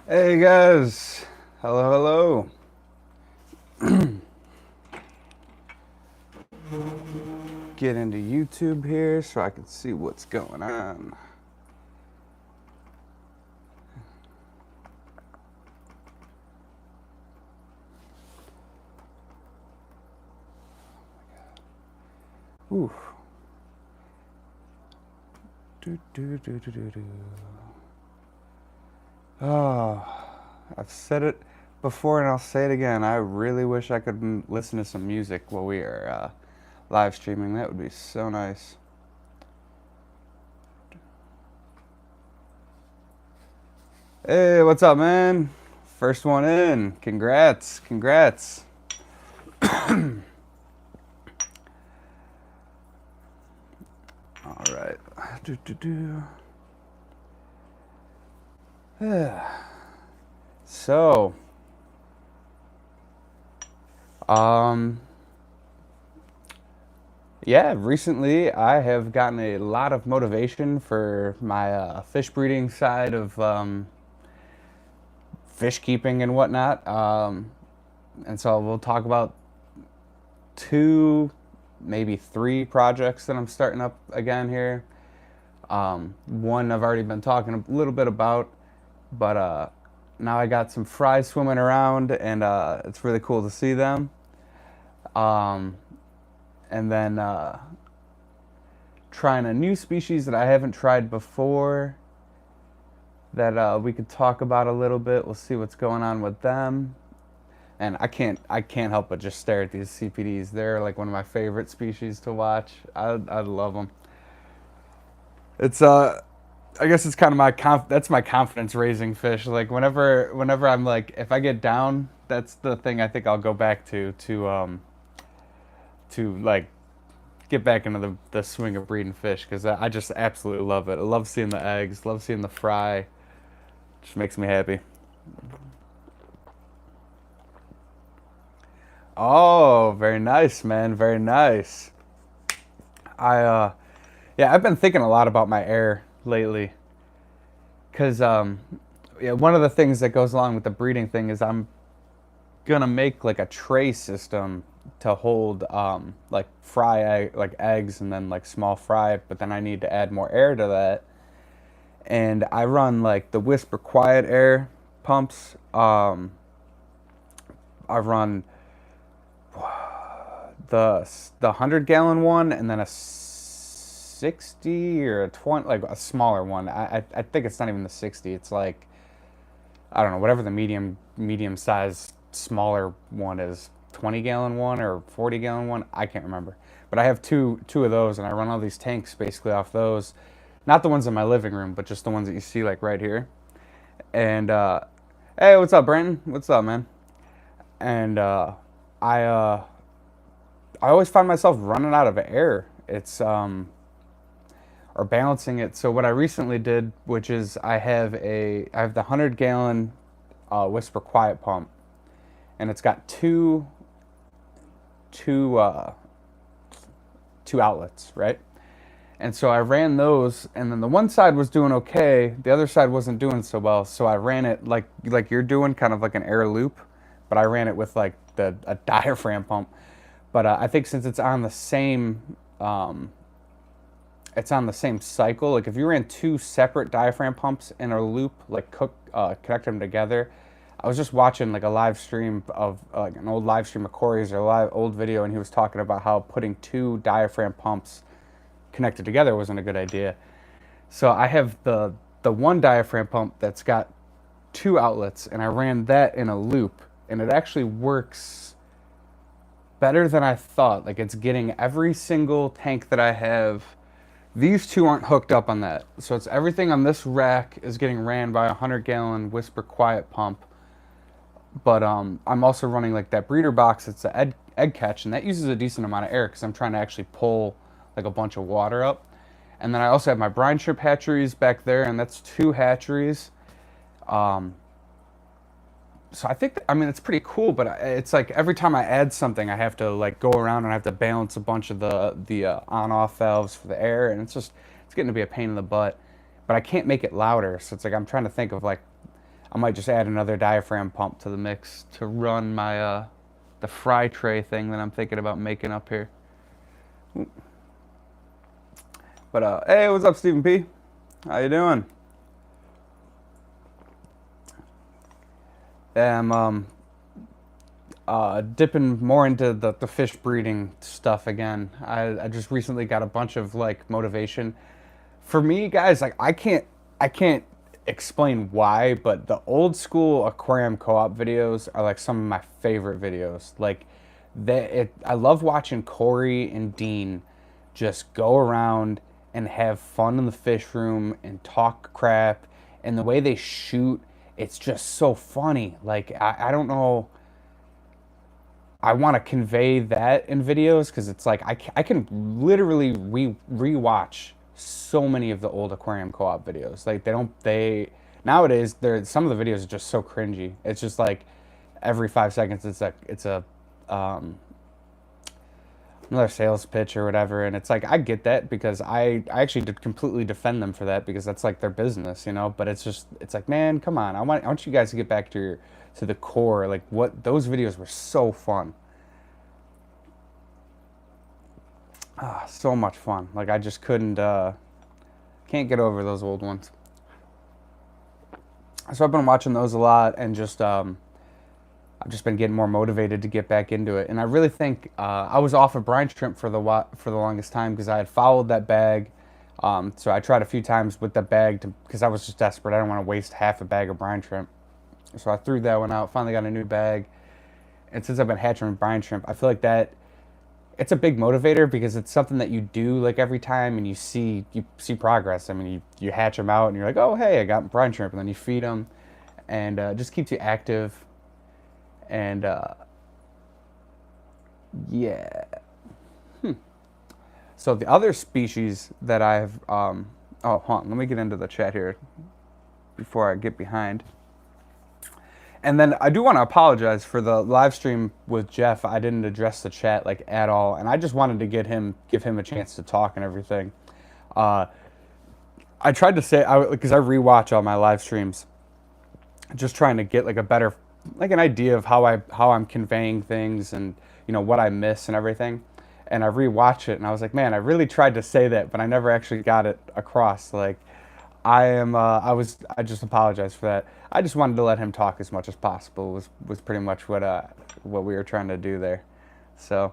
Hey guys, hello. Get into YouTube here so I can see what's going on. Ooh. Oh, I've said it before and I'll say it again. I really wish I could listen to some music while we are live streaming. That would be so nice. Hey, what's up, man? First one in. Congrats. All right. So, yeah, recently I have gotten a lot of motivation for my fish breeding side of fish keeping and whatnot. And so we'll talk about two, maybe three projects that I'm starting up again here. One I've already been talking a little bit about, but now I got some fries swimming around, and it's really cool to see them. Um, and then trying a new species that I haven't tried before that we could talk about a little bit. We'll see what's going on with them. And I can't help but just stare at these CPDs. They're like one of my favorite species to watch. I love them. It's I guess it's kind of that's my confidence raising fish. Like whenever I'm like, if I get down, that's the thing I think I'll go back to like get back into the swing of breeding fish, because I just absolutely love it. I love seeing the eggs, love seeing the fry. Just makes me happy. Oh, very nice, man. Very nice. I yeah, I've been thinking a lot about my air lately, cause yeah, one of the things that goes along with the breeding thing is I'm gonna make like a tray system to hold like like eggs and then like small fry, but then I need to add more air to that. And I run like the Whisper Quiet air pumps. I run the 100 gallon one, and then a 60 or a 20, like a smaller one. I think it's not even the 60. It's like, I don't know, whatever the medium size smaller one is, 20 gallon one or 40 gallon one. I can't remember, but I have two of those, and I run all these tanks basically off those. Not the ones in my living room, but just the ones that you see like right here. And hey, what's up, Brandon? What's up, man? And I uh, I always find myself running out of air. It's or balancing it. So what I recently did, which is I have the 100 gallon Whisper Quiet pump, and it's got two two outlets, right? And so I ran those, and then the one side was doing okay, the other side wasn't doing so well. So I ran it like you're doing, kind of like an air loop, but I ran it with like a diaphragm pump. But I think since it's on the same cycle. Like if you ran two separate diaphragm pumps in a loop, like connect them together. I was just watching like a live stream of like an old live stream of Corey's, or a old video, and he was talking about how putting two diaphragm pumps connected together wasn't a good idea. So I have the one diaphragm pump that's got two outlets, and I ran that in a loop, and it actually works better than I thought. Like it's getting every single tank that I have. These two aren't hooked up on that. So it's everything on this rack is getting ran by a 100 gallon Whisper Quiet pump. But I'm also running like that breeder box. It's an egg catch, and that uses a decent amount of air because I'm trying to actually pull like a bunch of water up. And then I also have my brine shrimp hatcheries back there, and that's two hatcheries. so I think, I mean, it's pretty cool, but it's like every time I add something, I have to like go around and I have to balance a bunch of the on-off valves for the air, and it's getting to be a pain in the butt. But I can't make it louder, so it's like I'm trying to think of like I might just add another diaphragm pump to the mix to run my the fry tray thing that I'm thinking about making up here. But hey, what's up, Stephen P? How you doing? I'm dipping more into the fish breeding stuff again. I just recently got a bunch of like motivation. For me, guys, like I can't explain why, but the old school aquarium co-op videos are like some of my favorite videos. Like I love watching Corey and Dean just go around and have fun in the fish room and talk crap, and the way they shoot, it's just so funny. Like I don't know, I want to convey that in videos because it's like I can literally rewatch so many of the old aquarium co-op videos. Like they nowadays they're some of the videos are just so cringy. It's just like every 5 seconds it's a um, another sales pitch or whatever, and it's like I get that because I actually did completely defend them for that because that's like their business, you know. But it's like, man, come on, I want you guys to get back to the core. Like what those videos were so fun. So much fun. Like I just can't get over those old ones. So I've been watching those a lot, and just I've just been getting more motivated to get back into it. And I really think I was off of brine shrimp for the longest time because I had followed that bag. So I tried a few times with that bag because I was just desperate. I didn't want to waste half a bag of brine shrimp. So I threw that one out. Finally got a new bag. And since I've been hatching with brine shrimp, I feel like that it's a big motivator because it's something that you do like every time, and you see progress. I mean, you hatch them out and you're like, oh hey, I got brine shrimp, and then you feed them, and it just keeps you active. And yeah. So the other species that I've oh, hold on, let me get into the chat here before I get behind. And then I do want to apologize for the live stream with Jeff. I didn't address the chat like at all, and I just wanted to give him a chance to talk and everything. I tried to say because I rewatch all my live streams, just trying to get like a better like an idea of how I'm conveying things and you know what I miss and everything. And I rewatched it and I was like, man, I really tried to say that, but I never actually got it across. Like I just apologize for that. I just wanted to let him talk as much as possible was pretty much what we were trying to do there. So,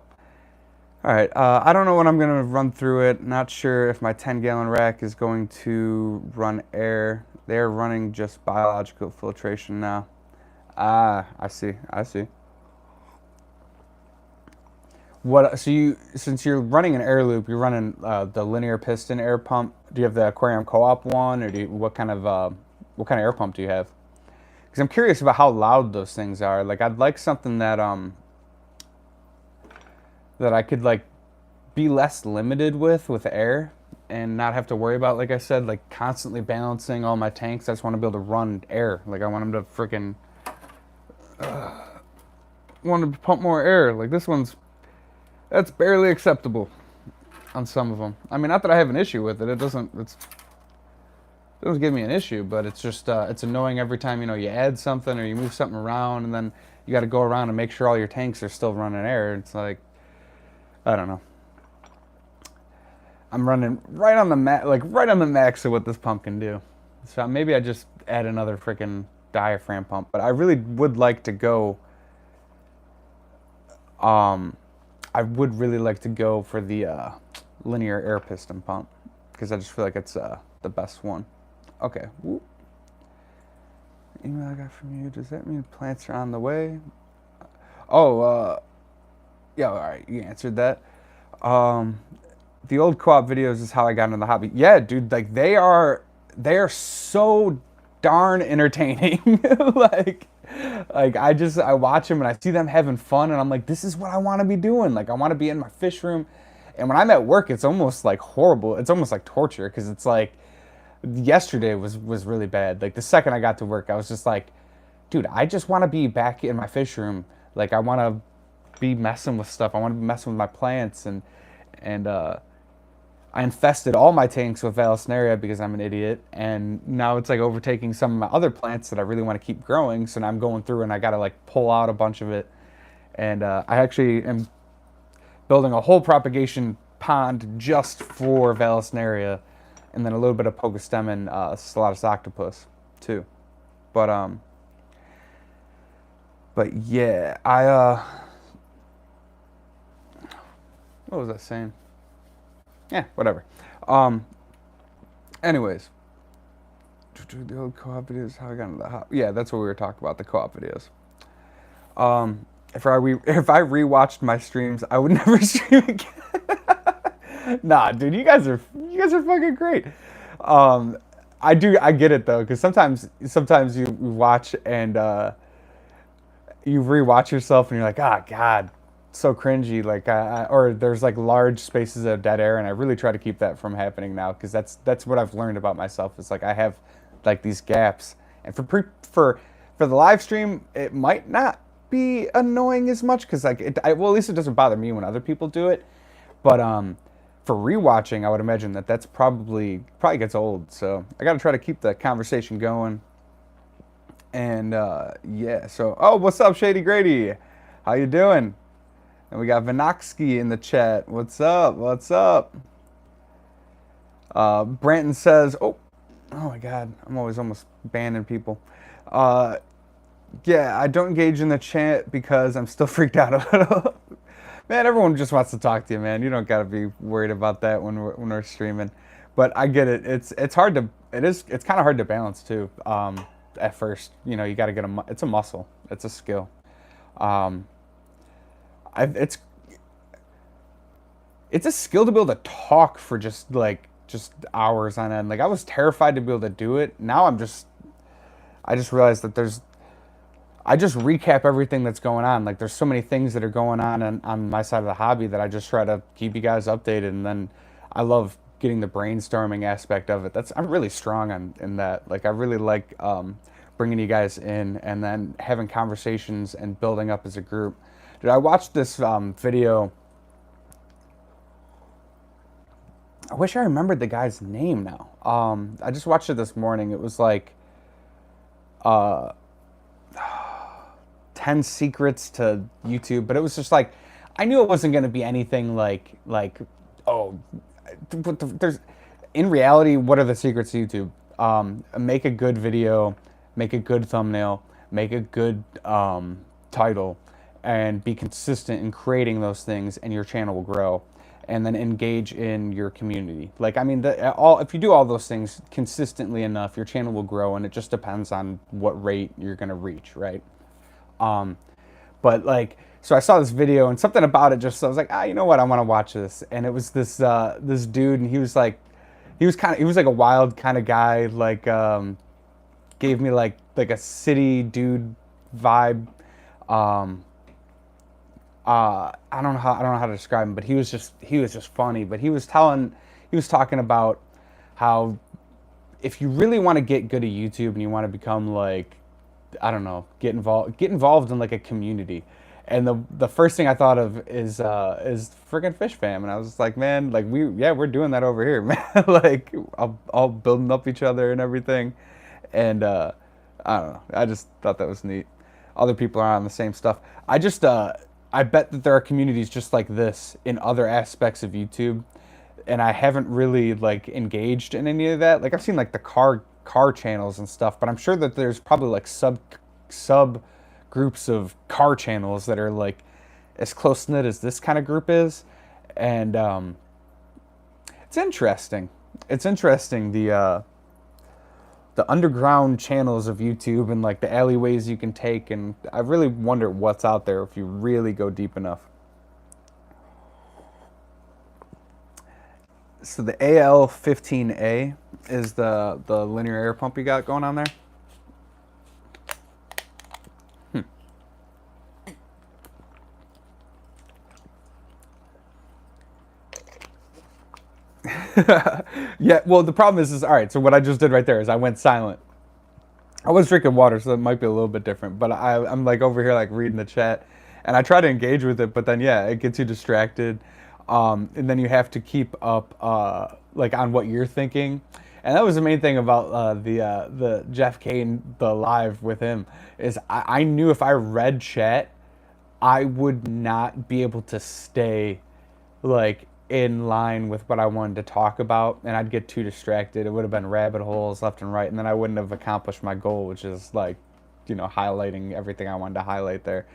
all right. I don't know when I'm gonna run through it. Not sure if my 10-gallon rack is going to run air. They're running just biological filtration now. Ah, I see. Since you're running an air loop, you're running the linear piston air pump. Do you have the aquarium co-op one, or what kind of air pump do you have? Because I'm curious about how loud those things are. Like I'd like something that I could like be less limited with air and not have to worry about, like I said, like constantly balancing all my tanks. I just want to be able to run air. Like I want them to freaking want to pump more air. Like this one's that's barely acceptable on some of them. I mean, not that I have an issue with it. It doesn't give me an issue, but it's just it's annoying every time you add something or you move something around, and then you got to go around and make sure all your tanks are still running air. It's like I don't know. I'm running right on the max of what this pump can do. So maybe I just add another freaking diaphragm pump, but I really would like to go. I would really like to go for the linear air piston pump because I just feel like it's the best one. Okay. Whoop. Email I got from you. Does that mean plants are on the way? Oh, yeah. All right, you answered that. The old co-op videos is how I got into the hobby. Yeah, dude. Like they are so darn entertaining. like I watch them and I see them having fun and I'm like, this is what I want to be doing. Like I want to be in my fish room, and when I'm at work, it's almost like horrible. It's almost like torture because it's like yesterday was really bad. Like the second I got to work, I was just like, dude, I just want to be back in my fish room. Like, I want to be messing with stuff. I want to be messing with my plants, and I infested all my tanks with Vallisneria because I'm an idiot, and now it's like overtaking some of my other plants that I really want to keep growing. So now I'm going through and I got to like pull out a bunch of it, and I actually am building a whole propagation pond just for Vallisneria, and then a little bit of Pocostem and Stellatus octopus too. But yeah, what was I saying? Yeah, whatever. Um, anyways, the old co-op videos. How I got into the yeah, that's what we were talking about. The co-op videos. If I rewatched my streams, I would never stream again. Nah, dude, you guys are fucking great. Um, I get it though, because sometimes you watch and you rewatch yourself and you're like, ah, God, so cringy. Like, or there's like large spaces of dead air, and I really try to keep that from happening now, because that's what I've learned about myself. It's like I have like these gaps, and for the live stream, it might not be annoying as much, because like well, at least it doesn't bother me when other people do it. But for rewatching, I would imagine that's probably gets old. So I got to try to keep the conversation going. And yeah, so what's up, Shady Grady? How you doing? And we got Vinoxky in the chat. What's up? What's up? Branton says, oh my God, I'm always almost banning people. Yeah, I don't engage in the chat because I'm still freaked out a little. Man, everyone just wants to talk to you, man. You don't gotta be worried about that when we're streaming. But I get it. It's hard to it's kind of hard to balance too. At first, you know, you got to get it's a muscle. It's a skill. Um, it's a skill to be able to talk for just hours on end. Like, I was terrified to be able to do it. Now I just realized that I just recap everything that's going on. Like, there's so many things that are going on my side of the hobby that I just try to keep you guys updated. And then I love getting the brainstorming aspect of it. I'm really strong in that. Like, I really like bringing you guys in and then having conversations and building up as a group. Dude, I watched this video. I wish I remembered the guy's name now. I just watched it this morning. It was like 10 secrets to YouTube, but it was just like, I knew it wasn't going to be anything like there's, in reality, what are the secrets to YouTube? Make a good video, make a good thumbnail, make a good title, and be consistent in creating those things, and your channel will grow. And then engage in your community. Like, I mean, if you do all those things consistently enough, your channel will grow, and it just depends on what rate you're gonna reach, right? But like, so I saw this video, and something about it I was like, you know what, I want to watch this. And it was this dude, and he was like a wild kind of guy, like gave me like a city dude vibe. I don't know how to describe him, but he was just funny. But he was talking about how if you really want to get good at YouTube and you want to become like, I don't know, get involved in like a community. And the first thing I thought of is friggin' Fish Fam, and I was just like, man, like we're doing that over here, man. Like, all building up each other and everything. And I don't know, I just thought that was neat. Other people are on the same stuff. I bet that there are communities just like this in other aspects of YouTube, and I haven't really like engaged in any of that. Like, I've seen like the car channels and stuff, but I'm sure that there's probably like sub groups of car channels that are like as close knit as this kind of group is. And it's interesting. It's interesting, the underground channels of YouTube and like the alleyways you can take, and I really wonder what's out there if you really go deep enough. So the AL15A is the linear air pump you got going on there. Yeah, well, the problem is all right, so what I just did right there is I went silent. I was drinking water, so it might be a little bit different. But I'm like over here like reading the chat, and I try to engage with it, but then yeah, it gets you distracted, and then you have to keep up like on what you're thinking. And that was the main thing about the Jeff Kane the live with him is I knew if I read chat, I would not be able to stay like in line with what I wanted to talk about, and I'd get too distracted. It would have been rabbit holes left and right, and then I wouldn't have accomplished my goal, which is like, highlighting everything I wanted to highlight there.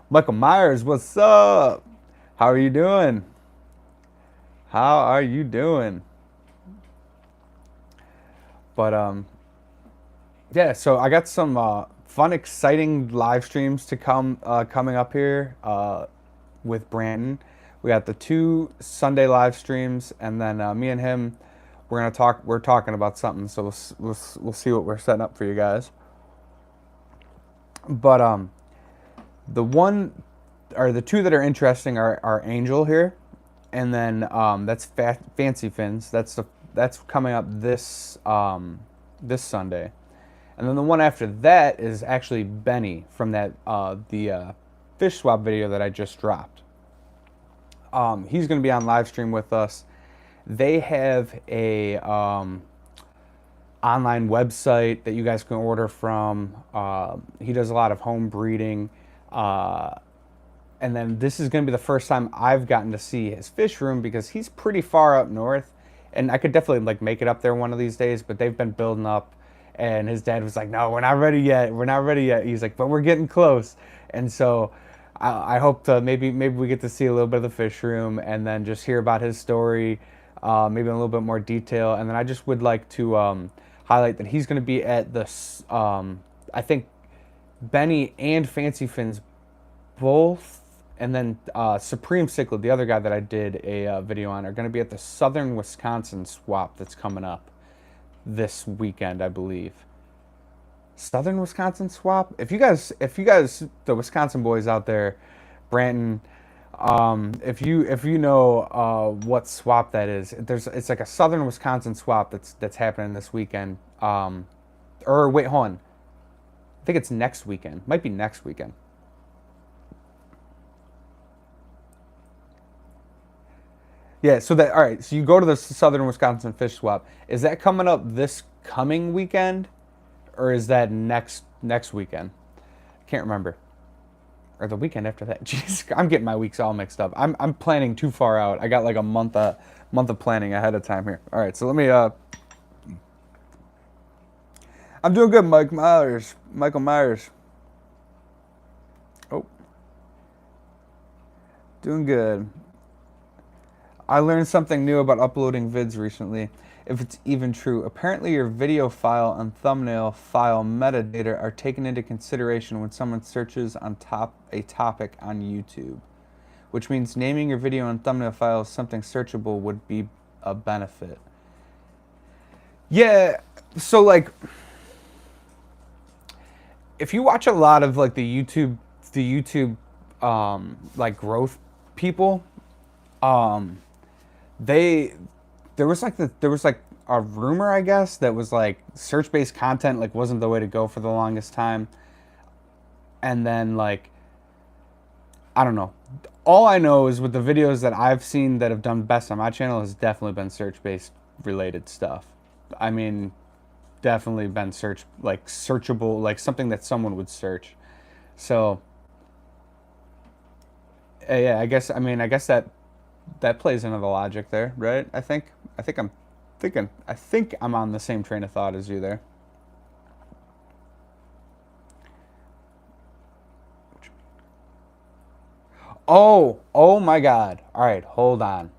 Michael Myers, what's up? How are you doing? How are you doing? But yeah. So I got some fun, exciting live streams to come coming up here with Brandon. We got the 2 Sunday live streams, and then me and him, we're gonna talk. We're talking about something, so we'll see what we're setting up for you guys. But the one or the two that are interesting are Angel here, and then that's Fancy Fins. That's coming up this Sunday, and then the one after that is actually Benny from that the fish swap video that I just dropped. He's going to be on live stream with us. They have a online website that you guys can order from. He does a lot of home breeding. And then this is going to be the first time I've gotten to see his fish room because he's pretty far up north. And I could definitely like make it up there one of these days, but they've been building up. And his dad was like, "No, we're not ready yet. We're not ready yet." He's like, "But we're getting close." And so I hope to maybe we get to see a little bit of the fish room and then just hear about his story, maybe in a little bit more detail. And then I just would like to highlight that he's going to be at the I think Benny and Fancy Fins both, and then Supreme Cichlid, the other guy that I did a video on, are going to be at the Southern Wisconsin swap that's coming up this weekend, I believe. Southern Wisconsin swap. If you guys, the Wisconsin boys out there, Branton, if you know what swap that is, it's like a Southern Wisconsin swap that's happening this weekend. Or wait, hold on. I think it's next weekend. Might be next weekend. Yeah, so that all right. So you go to the Southern Wisconsin fish swap. Is that coming up this coming weekend, or is that next weekend? I can't remember. Or the weekend after that. Jeez, I'm getting my weeks all mixed up. I'm planning too far out. I got like a month of planning ahead of time here. All right, so let me. I'm doing good, Mike Myers. Michael Myers. Oh, doing good. I learned something new about uploading vids recently. If it's even true, apparently your video file and thumbnail file metadata are taken into consideration when someone searches on a topic on YouTube, which means naming your video and thumbnail file as something searchable would be a benefit. Yeah, so like if you watch a lot of like the YouTube like growth people, they there was like a rumor, I guess, that was like search-based content like wasn't the way to go for the longest time. And then like I don't know. All I know is with the videos that I've seen that have done best on my channel has definitely been search-based related stuff. I mean, definitely been searchable, like something that someone would search. So yeah, I guess that plays into the logic there, right? I think I'm on the same train of thought as you there. Oh my God. All right, hold on.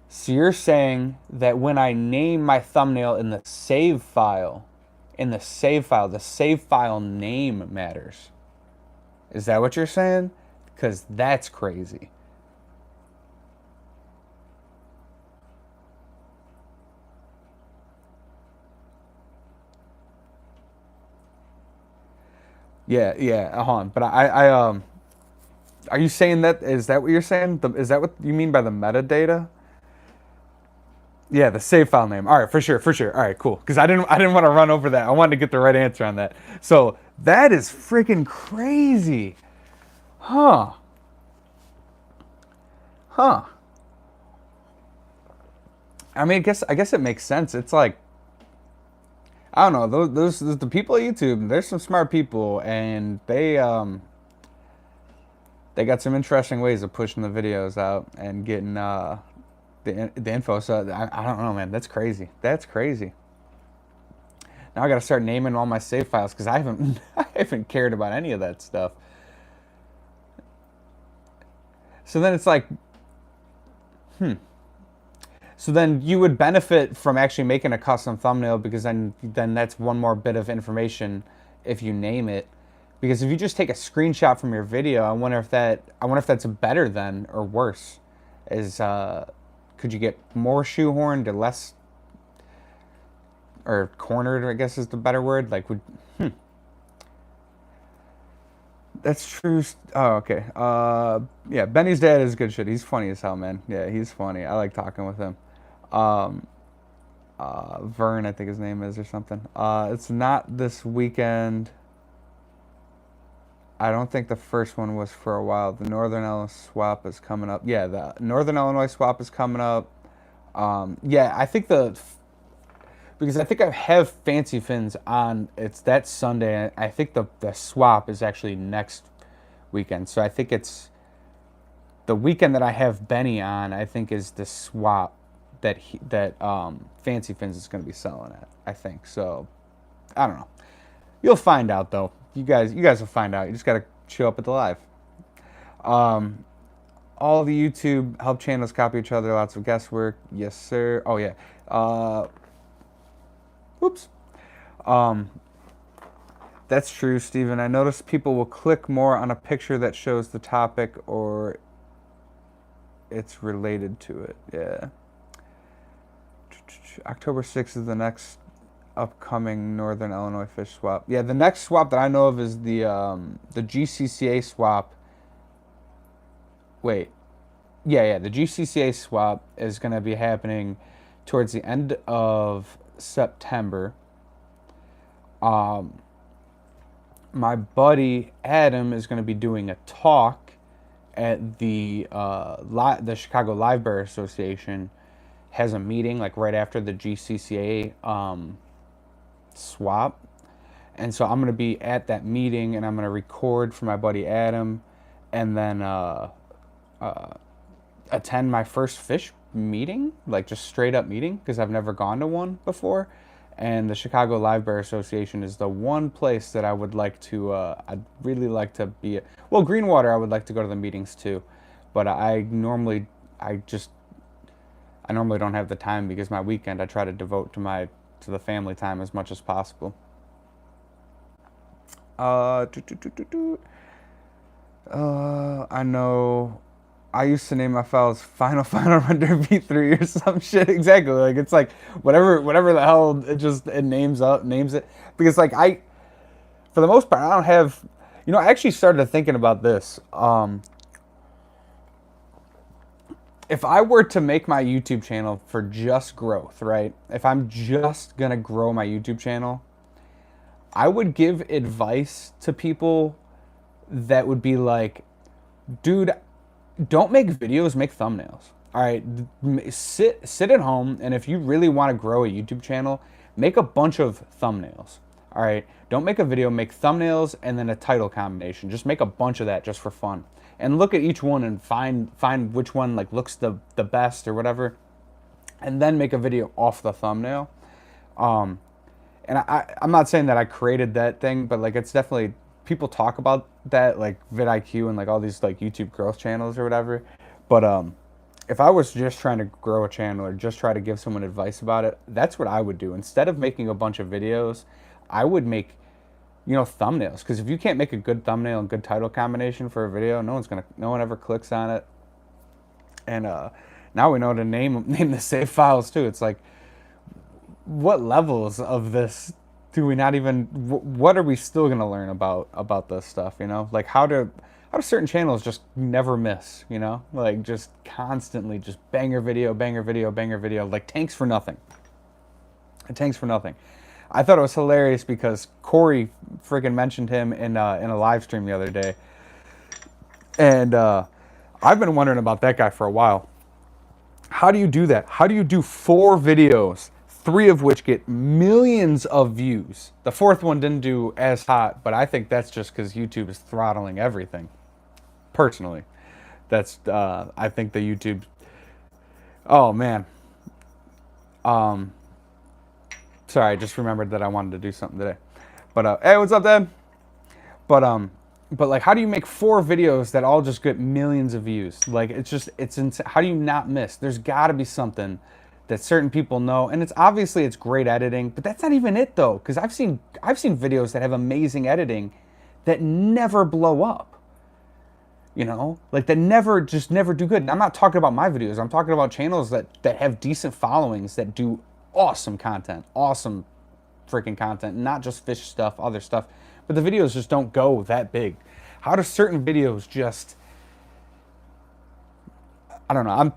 So you're saying that when I name my thumbnail in the save file, the save file name matters. Is that what you're saying? Because that's crazy. Yeah, hold on. But are you saying that? Is that what you're saying? Is that what you mean by the metadata? Yeah, the save file name. All right, for sure, for sure. All right, cool. Because I didn't want to run over that. I wanted to get the right answer on that. So that is freaking crazy, huh? Huh? I mean, I guess it makes sense. It's like I don't know. Those the people at YouTube. There's some smart people, and they got some interesting ways of pushing the videos out and getting the info. So I don't know, man. That's crazy. That's crazy. Now I got to start naming all my save files because I haven't I haven't cared about any of that stuff. So then it's like, so then you would benefit from actually making a custom thumbnail because then that's one more bit of information if you name it. Because if you just take a screenshot from your video, I wonder if that's better then or worse. Is could you get more shoehorned or less or cornered? I guess is the better word. Like would that's true. Oh, okay. Yeah, Benny's dad is good shit. He's funny as hell, man. Yeah, he's funny. I like talking with him. Um, Vern, I think his name is or something. It's not this weekend. I don't think the first one was for a while. The Northern Illinois swap is coming up. Yeah, the Northern Illinois swap is coming up. Yeah, I think because I think I have Fancy Fins on. It's that Sunday. I think the swap is actually next weekend. So I think it's the weekend that I have Benny on. I think is the swap that Fancy Fins is going to be selling at. I think so. I don't know. You'll find out though. You guys will find out. You just gotta show up at the live. Um, all the YouTube help channels copy each other. Lots of guesswork. Yes, sir. Oh yeah. Oops. Um, that's true, Steven. I noticed people will click more on a picture that shows the topic or it's related to it. Yeah. October 6th is the next upcoming Northern Illinois fish swap. Yeah, the next swap that I know of is the GCCA swap. Wait, yeah, the GCCA swap is going to be happening towards the end of September. My buddy Adam is going to be doing a talk at the Chicago Live Bear Association. Has a meeting like right after the GCCA swap. And so I'm going to be at that meeting and I'm going to record for my buddy Adam and then attend my first fish meeting, like just straight up meeting, because I've never gone to one before. And the Chicago Live Bear Association is the one place that I would like to, I'd really like to be, well, Greenwater, I would like to go to the meetings too. But I normally don't have the time because my weekend I try to devote to the family time as much as possible. Do, do, do, do, do. I know. I used to name my files Final Render V3 or some shit. Exactly. Like it's like whatever the hell it names it because like for the most part I don't have. I actually started thinking about this. If I were to make my YouTube channel for just growth, right? If I'm just gonna grow my YouTube channel, I would give advice to people that would be like, dude, don't make videos, make thumbnails. All right, sit at home, and if you really want to grow a YouTube channel, make a bunch of thumbnails. All right, don't make a video, make thumbnails and then a title combination. Just make a bunch of that just for fun, and look at each one and find which one like looks the best or whatever, and then make a video off the thumbnail. And I'm not saying that I created that thing, but like it's definitely people talk about that like vidIQ and like all these like YouTube growth channels or whatever. But if I was just trying to grow a channel or just try to give someone advice about it, that's what I would do. Instead of making a bunch of videos, I would make thumbnails, because if you can't make a good thumbnail and good title combination for a video, no one ever clicks on it. And now we know to name the save files too. It's like, what levels of this do we not even? What are we still gonna learn about this stuff? Like how to how do certain channels just never miss, you know? Like, just constantly, just banger video, banger video, banger video, like tanks for nothing. It tanks for nothing. I thought it was hilarious because Corey freaking mentioned him in a live stream the other day. And I've been wondering about that guy for a while. How do you do that? How do you do 4 videos, 3 of which get millions of views? The 4th one didn't do as hot, but I think that's just because YouTube is throttling everything. Personally, that's I think the YouTube. Oh man. Sorry, I just remembered that I wanted to do something today. But hey, what's up, Dad? But like, how do you make 4 videos that all just get millions of views? Like, it's insane. How do you not miss? There's got to be something that certain people know, and it's great editing, but that's not even it though, because I've seen videos that have amazing editing that never blow up. You know, like that never do good. And I'm not talking about my videos. I'm talking about channels that have decent followings that do awesome content, awesome freaking content, not just fish stuff, other stuff, but the videos just don't go that big. How do certain videos just, I don't know. I'm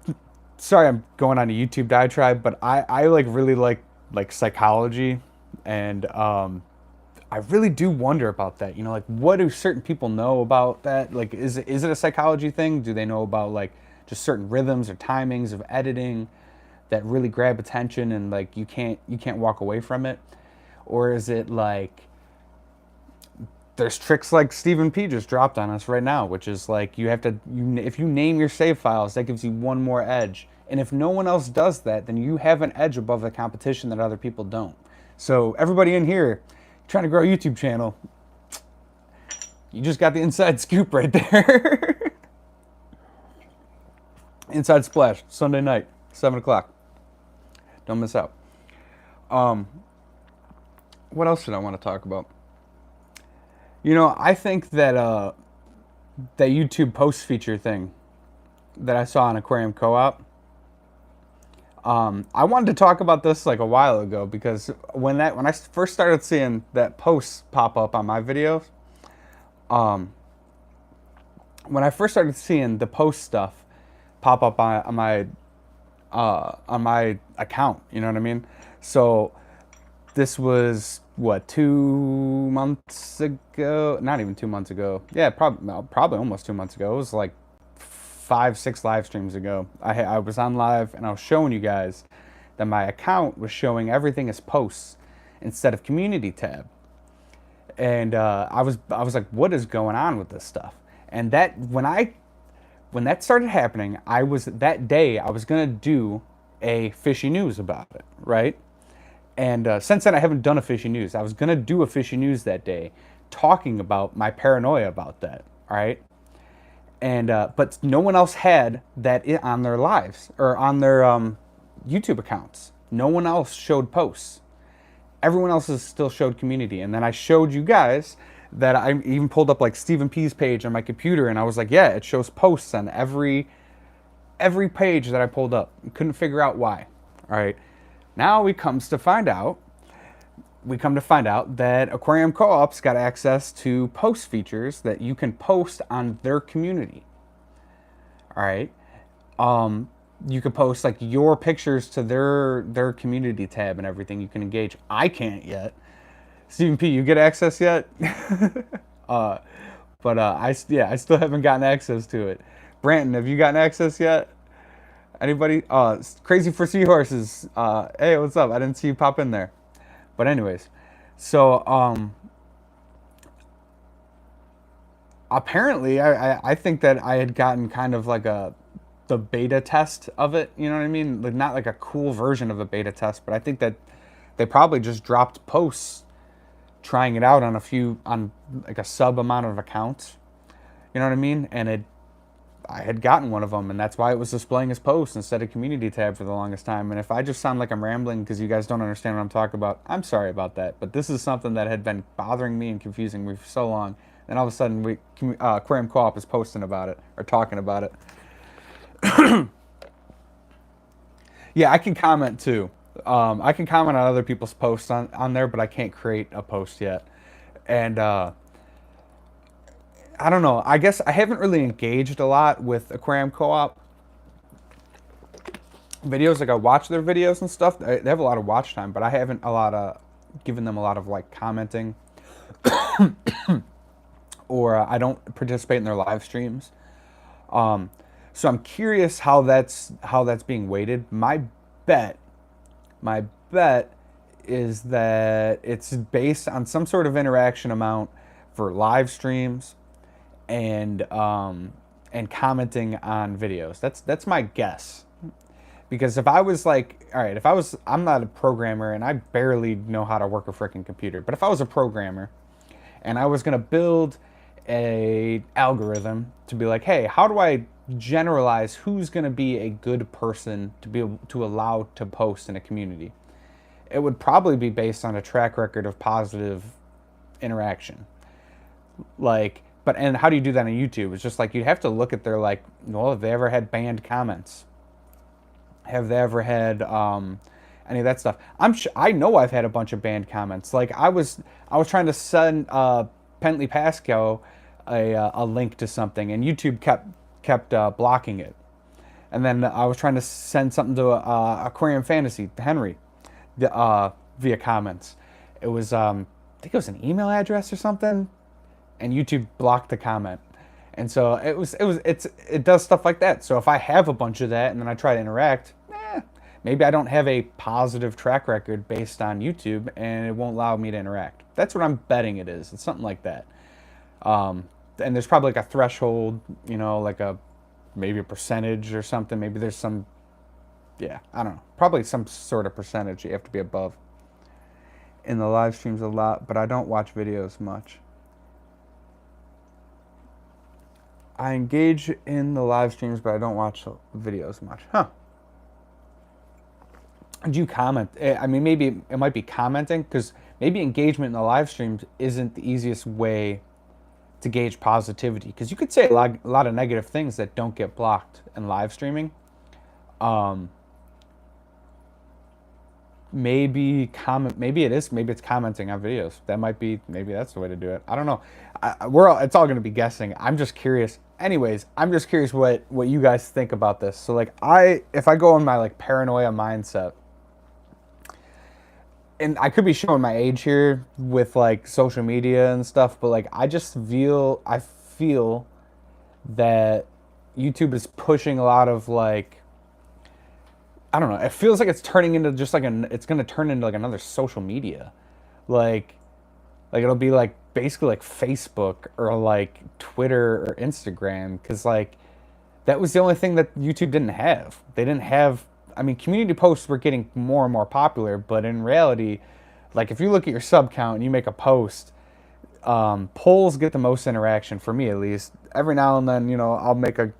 sorry I'm going on a YouTube diatribe, but I like really like psychology, and I really do wonder about that. You know, like, what do certain people know about that? Like, is it a psychology thing? Do they know about like just certain rhythms or timings of editing that really grab attention and like you can't walk away from it? Or is it like there's tricks like Stephen P just dropped on us right now, which is like if you name your save files, that gives you one more edge. And if no one else does that, then you have an edge above the competition that other people don't. So everybody in here trying to grow a YouTube channel, you just got the inside scoop right there. Inside Splash, Sunday night, 7 o'clock. Don't miss out. What else did I want to talk about? You know, I think that that YouTube post feature thing that I saw on Aquarium Co-op, I wanted to talk about this like a while ago, because when I first started seeing that posts pop up on my videos, when I first started seeing the post stuff pop up on my account, you know what I mean? So this was what, 2 months ago? Not even 2 months ago. Yeah, probably almost 2 months ago. It was like 5-6 live streams ago. I was on live and I was showing you guys that my account was showing everything as posts instead of community tab. And I was like, what is going on with this stuff? And that when that started happening, that day I was gonna do a fishy news about it, right? And since then I haven't done a fishy news. I was gonna do a fishy news that day, talking about my paranoia about that, all right? And but no one else had that on their lives or on their YouTube accounts. No one else showed posts. Everyone else still showed community. And then I showed you guys that I even pulled up like Stephen P's page on my computer, and I was like, yeah, it shows posts on every page that I pulled up. Couldn't figure out why. All right. Now we come to find out that Aquarium Co-op's got access to post features that you can post on their community. All right. You can post like your pictures to their community tab and everything. You can engage. I can't yet. Stephen P, you get access yet? I still haven't gotten access to it. Branton, have you gotten access yet? Anybody? Crazy for Seahorses. Hey, what's up? I didn't see you pop in there. But anyways, so apparently I think that I had gotten kind of like the beta test of it, you know what I mean? Like, not like a cool version of a beta test, but I think that they probably just dropped posts trying it out on like a sub amount of accounts. You know what I mean? And I had gotten one of them, and that's why it was displaying as posts instead of community tab for the longest time. And if I just sound like I'm rambling because you guys don't understand what I'm talking about, I'm sorry about that. But this is something that had been bothering me and confusing me for so long. And all of a sudden, Aquarium Co-op is posting about it or talking about it. Yeah, I can comment too. I can comment on other people's posts on there, but I can't create a post yet. And I don't know. I guess I haven't really engaged a lot with Aquarium Co-op videos. Like I watch their videos and stuff. They have a lot of watch time, but I haven't a lot of given them a lot of like commenting, or I don't participate in their live streams. Um, so I'm curious how that's being weighted. Bet, my bet is that it's based on some sort of interaction amount for live streams and commenting on videos. That's my guess. Because if I was like, all right, I'm not a programmer and I barely know how to work a freaking computer. But if I was a programmer and I was gonna build a algorithm to be like, hey, how do I generalize who's gonna be a good person to be able to allow to post in a community? It would probably be based on a track record of positive interaction. Like, but and how do you do that on YouTube? It's just like you have to look at their like, well, have they ever had banned comments? Have they ever had any of that stuff? I know I've had a bunch of banned comments. Like I was trying to send Pentley Pasco a link to something, and YouTube kept blocking it. And then I was trying to send something to Aquarium Fantasy Henry, via comments. It was I think it was an email address or something, and YouTube blocked the comment. And so it does stuff like that. So if I have a bunch of that and then I try to interact, maybe I don't have a positive track record based on YouTube and it won't allow me to interact. That's what I'm betting it is. It's something like that. And there's probably like a threshold, you know, like maybe a percentage or something. Maybe there's some, yeah, I don't know. Probably some sort of percentage you have to be above. In the live streams a lot, but I don't watch videos much. I engage in the live streams, but I don't watch videos much. Huh. Do you comment? I mean, maybe it might be commenting, because maybe engagement in the live streams isn't the easiest way to gauge positivity. Because you could say a lot of negative things that don't get blocked in live streaming. Maybe it's commenting on videos. Maybe that's the way to do it. I don't know. It's all going to be guessing. I'm just curious. Anyways, I'm just curious what you guys think about this. So like if I go in my like paranoia mindset, and I could be showing my age here with like social media and stuff, but like I feel that YouTube is pushing a lot of like, I don't know. It feels like it's turning into just like it's going to turn into like another social media. Like it'll be like basically like Facebook or like Twitter or Instagram, because like that was the only thing that YouTube didn't have. They didn't have, I mean, community posts were getting more and more popular, but in reality, like if you look at your sub count and you make a post, polls get the most interaction, for me at least. Every now and then, you know, I'll make a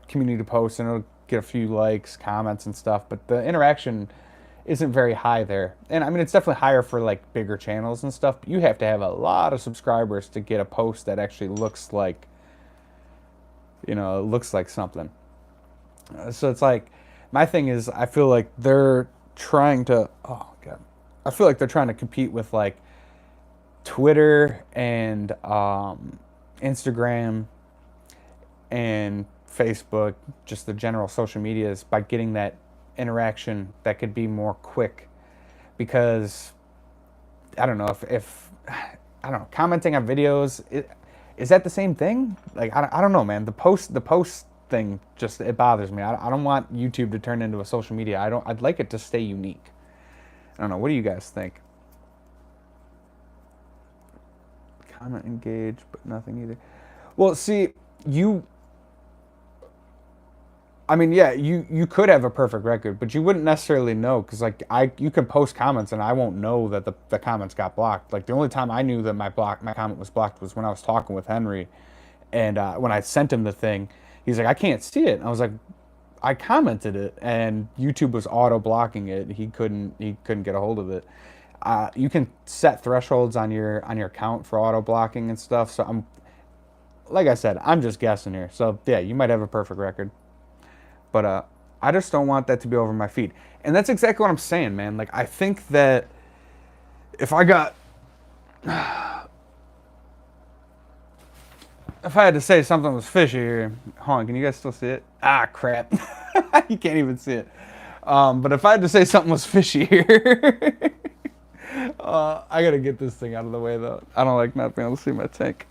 community post and it'll get a few likes, comments and stuff, but the interaction isn't very high there. And I mean, it's definitely higher for like bigger channels and stuff, but you have to have a lot of subscribers to get a post that actually looks like, you know, it looks like something. So it's like, my thing is, I feel like they're trying to, oh God, I feel like they're trying to compete with like Twitter and Instagram and Facebook, just the general social medias, by getting that interaction that could be more quick. Because I don't know if I don't know, commenting on videos, is that the same thing? Like I don't know, man. The post thing, just, it bothers me. I don't want YouTube to turn into a social media. I'd like it to stay unique. I don't know. What do you guys think? Comment, engage, but nothing either. Well, see, I mean, yeah, you could have a perfect record, but you wouldn't necessarily know, because like you can post comments and I won't know that the comments got blocked. Like the only time I knew that my comment was blocked was when I was talking with Henry, and when I sent him the thing, he's like, I can't see it. And I was like, I commented it, and YouTube was auto blocking it. He couldn't get a hold of it. You can set thresholds on your account for auto blocking and stuff. So like I said, I'm just guessing here. So yeah, you might have a perfect record. But I just don't want that to be over my feed. And that's exactly what I'm saying, man. Like, I think that if I got... if I had to say something was fishy here, hold on, can you guys still see it? Ah, crap. You can't even see it. But if I had to say something was fishy here, I gotta get this thing out of the way though. I don't like not being able to see my tank.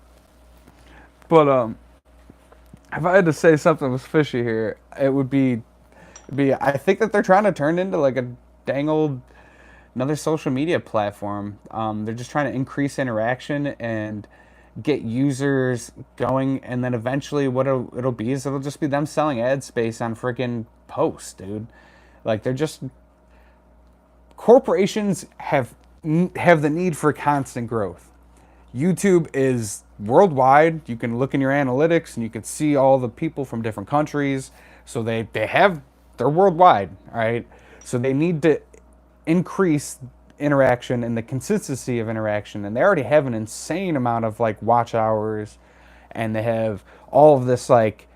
But if I had to say something was fishy here, it would be I think that they're trying to turn into like a dang old another social media platform. They're just trying to increase interaction and get users going, and then eventually what it'll be is it'll just be them selling ad space on freaking posts, dude. Like they're just corporations have the need for constant growth. YouTube is worldwide. You can look in your analytics and you can see all the people from different countries. So they're worldwide, all right? So they need to increase interaction and the consistency of interaction. And they already have an insane amount of like watch hours, and they have all of this like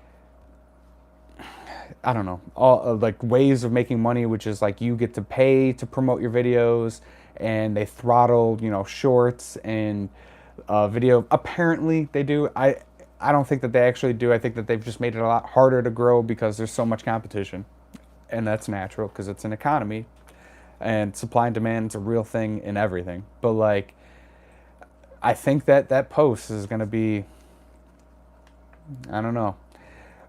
I don't know, all like ways of making money, which is like you get to pay to promote your videos, and they throttle, shorts and video. Apparently, they do. I don't think that they actually do. I think that they've just made it a lot harder to grow because there's so much competition, and that's natural because it's an economy, and supply and demand is a real thing in everything. But like, I think that post is going to be, I don't know.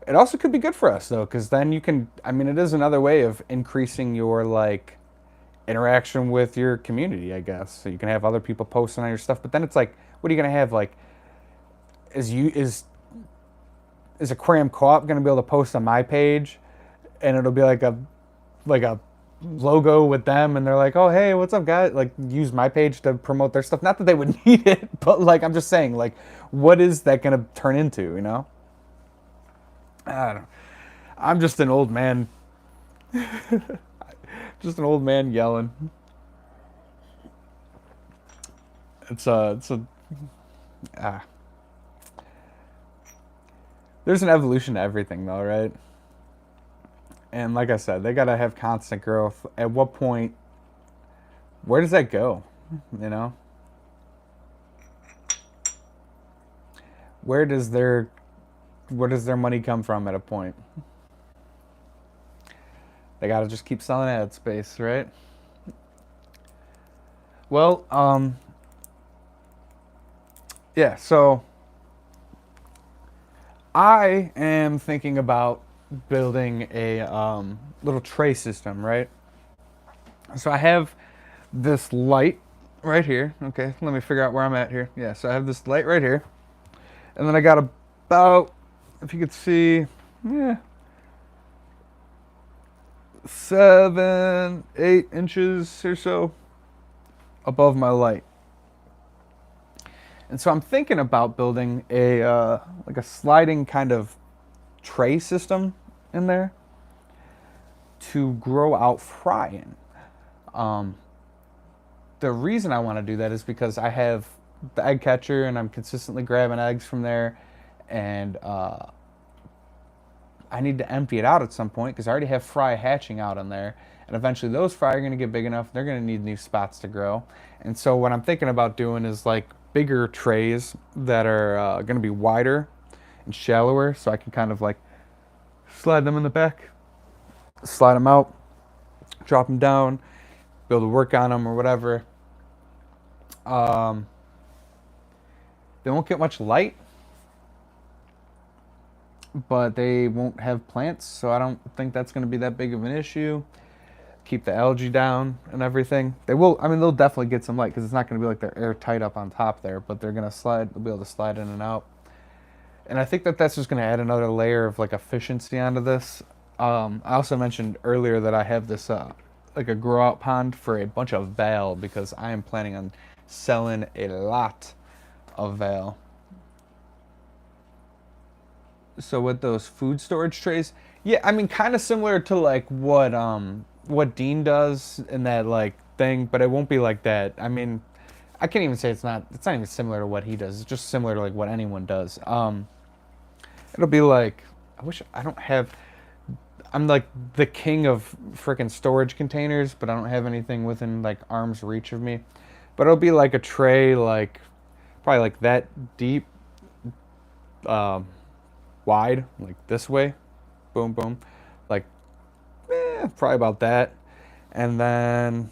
It also could be good for us though, because then you can. I mean, it is another way of increasing your like interaction with your community, I guess. So you can have other people posting on your stuff, but then it's like, what are you gonna have? Like, is Aquarium Co-op gonna be able to post on my page, and it'll be like a logo with them, and they're like, oh hey, what's up guys? Like, use my page to promote their stuff. Not that they would need it, but like I'm just saying, like, what is that gonna turn into? I don't know. I'm just an old man. Just an old man yelling. Ah. There's an evolution to everything though, right? And like I said, they gotta have constant growth. At what point, where does that go? You know? Where does their money come from at a point? They gotta just keep selling ad space, right? Well, yeah, so I am thinking about building a little tray system, right? So I have this light right here. Okay, let me figure out where I'm at here. Yeah, so I have this light right here. And then I got about, if you could see, yeah, 7, 8 inches or so above my light. And so I'm thinking about building a like a sliding kind of tray system in there to grow out fry in. The reason I want to do that is because I have the egg catcher and I'm consistently grabbing eggs from there, and I need to empty it out at some point because I already have fry hatching out in there, and eventually those fry are going to get big enough, they're going to need new spots to grow. And so what I'm thinking about doing is like bigger trays that are going to be wider and shallower, so I can kind of like slide them in the back, slide them out, drop them down, be able to work on them or whatever. They won't get much light, but they won't have plants, so I don't think that's going to be that big of an issue. Keep the algae down and everything. They will, I mean, they'll definitely get some light because it's not going to be like they're airtight up on top there, but they're going to slide, they'll be able to slide in and out. And I think that that's just going to add another layer of like efficiency onto this. I also mentioned earlier that I have this like a grow out pond for a bunch of Val because I am planning on selling a lot of Val. So with those food storage trays, yeah, I mean, kind of similar to like what Dean does in that like thing, but it won't be like that. I mean, I can't even say it's not even similar to what he does. It's just similar to like what anyone does. It'll be like, I'm like the king of freaking storage containers, but I don't have anything within like arm's reach of me. But it'll be like a tray, like probably like that deep, um, wide, like this way. Boom, boom. Like, probably about that. And then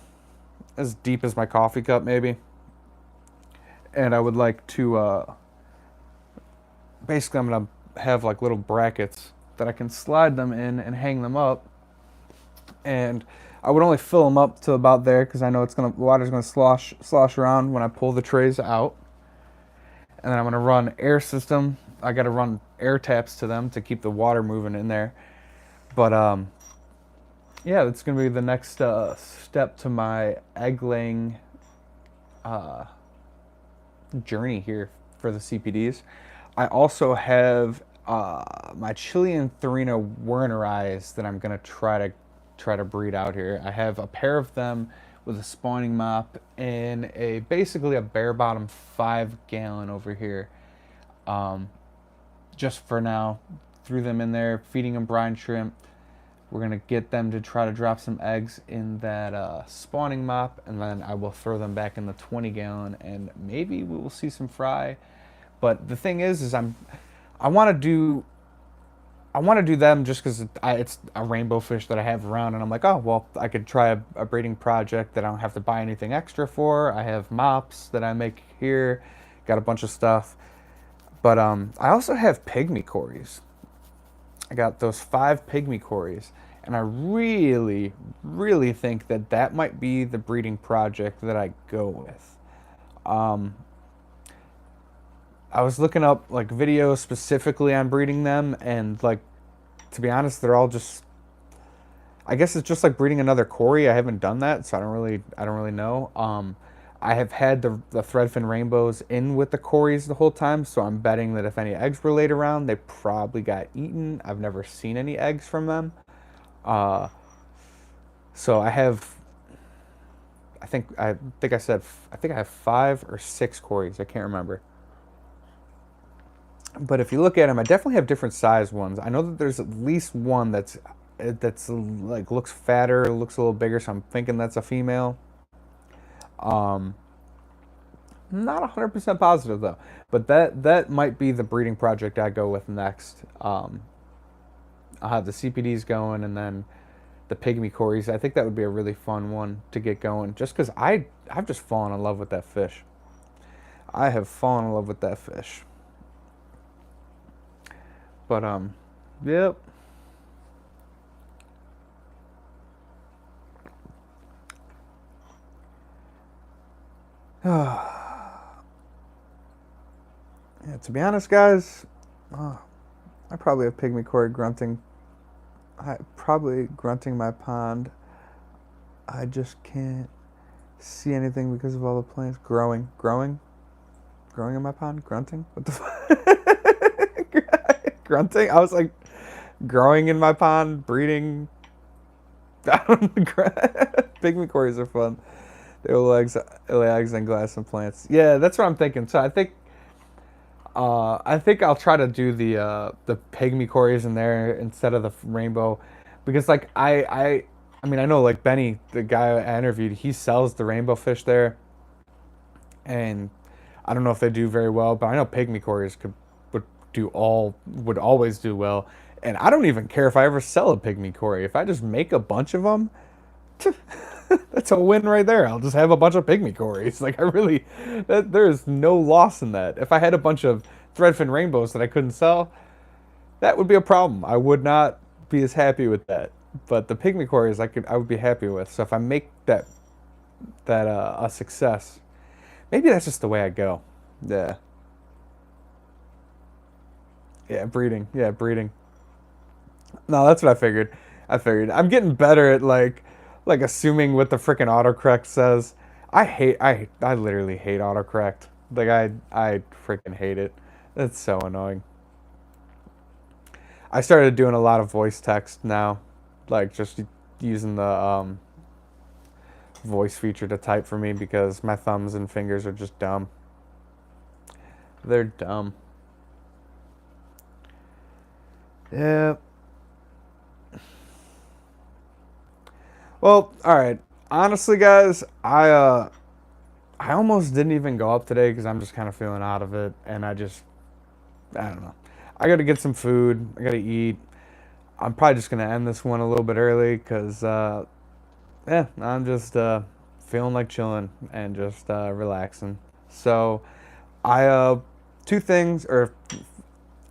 as deep as my coffee cup, maybe. And I would like to, basically, I'm going to have like little brackets that I can slide them in and hang them up. And I would only fill them up to about there because I know the water's gonna slosh around when I pull the trays out. And then I'm gonna run air system. I gotta run air taps to them to keep the water moving in there. But yeah, that's gonna be the next step to my egg laying journey here for the CPDs. I also have my Chilean Thorino Wernerize that I'm gonna try to breed out here. I have a pair of them with a spawning mop in a basically a bare bottom 5 gallon over here. Just for now, threw them in there, feeding them brine shrimp. We're gonna get them to try to drop some eggs in that spawning mop, and then I will throw them back in the 20 gallon, and maybe we will see some fry. But the thing is I want to do them just because it's a rainbow fish that I have around, and I'm like, oh well, I could try a breeding project that I don't have to buy anything extra for. I have mops that I make here, got a bunch of stuff, but I also have pygmy cories. I got those 5 pygmy cories, and I really, really think that might be the breeding project that I go with. I was looking up like videos specifically on breeding them, and like, to be honest, they're all just, I guess it's just like breeding another Cory. I haven't done that, so I don't really know. I have had the threadfin rainbows in with the Corys the whole time, so I'm betting that if any eggs were laid around, they probably got eaten. I've never seen any eggs from them. So I have, I think I have 5 or 6 Corys. I can't remember. But if you look at them, I definitely have different size ones. I know that there's at least one that's like looks fatter, looks a little bigger, so I'm thinking that's a female. Not 100% positive though, but that might be the breeding project I go with next. I'll have the CPDs going, and then the pygmy Corys. I think that would be a really fun one to get going, just because I've just fallen in love with that fish. I have fallen in love with that fish. But yep. Yeah, to be honest, guys, I probably have pygmy Cory grunting. Probably grunting my pond. I just can't see anything because of all the plants growing in my pond. Grunting? What the fuck? Grunting? I was like, growing in my pond, breeding. I don't know. Pygmy Corys are fun. They lay eggs and glass and plants. Yeah, that's what I'm thinking. So I think I'll try to do the pygmy Corys in there instead of the rainbow, because like I mean, I know like Benny, the guy I interviewed, he sells the rainbow fish there, and I don't know if they do very well, but I know pygmy Corys would always do well, and I don't even care if I ever sell a pygmy Cory. If I just make a bunch of them, that's a win right there. I'll just have a bunch of pygmy Corys. Like, there is no loss in that. If I had a bunch of threadfin rainbows that I couldn't sell, that would be a problem. I would not be as happy with that. But the pygmy Corys, I would be happy with. So if I make that a success, maybe that's just the way I go. Yeah. Yeah, breeding. Yeah, breeding. No, that's what I figured. I'm getting better at like assuming what the freaking autocorrect says. I literally hate autocorrect. Like I freaking hate it. It's so annoying. I started doing a lot of voice text now, like just using the voice feature to type for me because my thumbs and fingers are just dumb. They're dumb. Yeah. Well, all right. Honestly, guys, I almost didn't even go up today because I'm just kind of feeling out of it, and I don't know. I got to get some food. I got to eat. I'm probably just gonna end this one a little bit early because yeah, I'm just feeling like chilling and just relaxing. So I two things or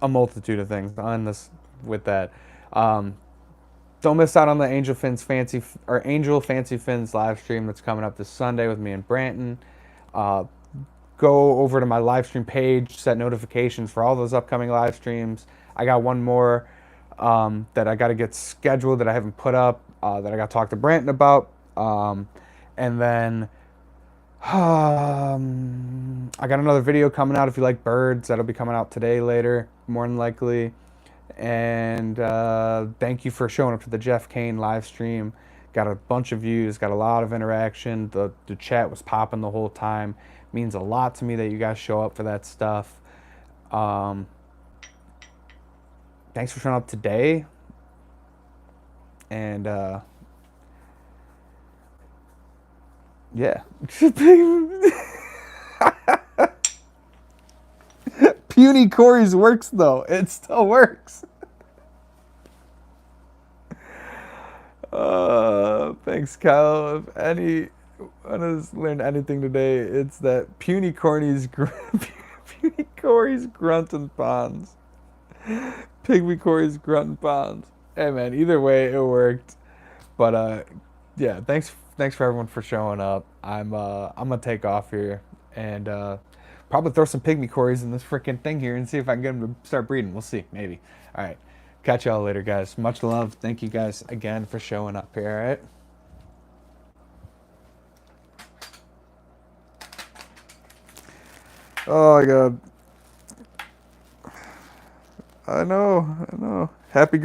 a multitude of things on this with that. Um, don't miss out on the Angel Fancy Fins live stream that's coming up this Sunday with me and Branton. Uh, go over to my live stream page, set notifications for all those upcoming live streams. I got one more that I got to get scheduled that I haven't put up that I got to talk to Branton about. And then I got another video coming out if you like birds. That'll be coming out today later, more than likely. And thank you for showing up to the Jeff Kane live stream. Got a bunch of views, got a lot of interaction. The chat was popping the whole time. Means a lot to me that you guys show up for that stuff. Thanks for showing up today. And yeah. Puny Corey's works though. It still works. Thanks, Kyle. If anyone has learned anything today, it's that Puny Corey's Puny Corey's grunting ponds. Pygmy Corey's grunting ponds. Hey man, either way it worked. But yeah, thanks for everyone for showing up. I'm gonna take off here and probably throw some Pygmy Corys in this freaking thing here and see if I can get them to start breeding. We'll see, maybe. All right. Catch y'all later, guys. Much love. Thank you guys again for showing up here, all right? Oh, my God. I know. Happy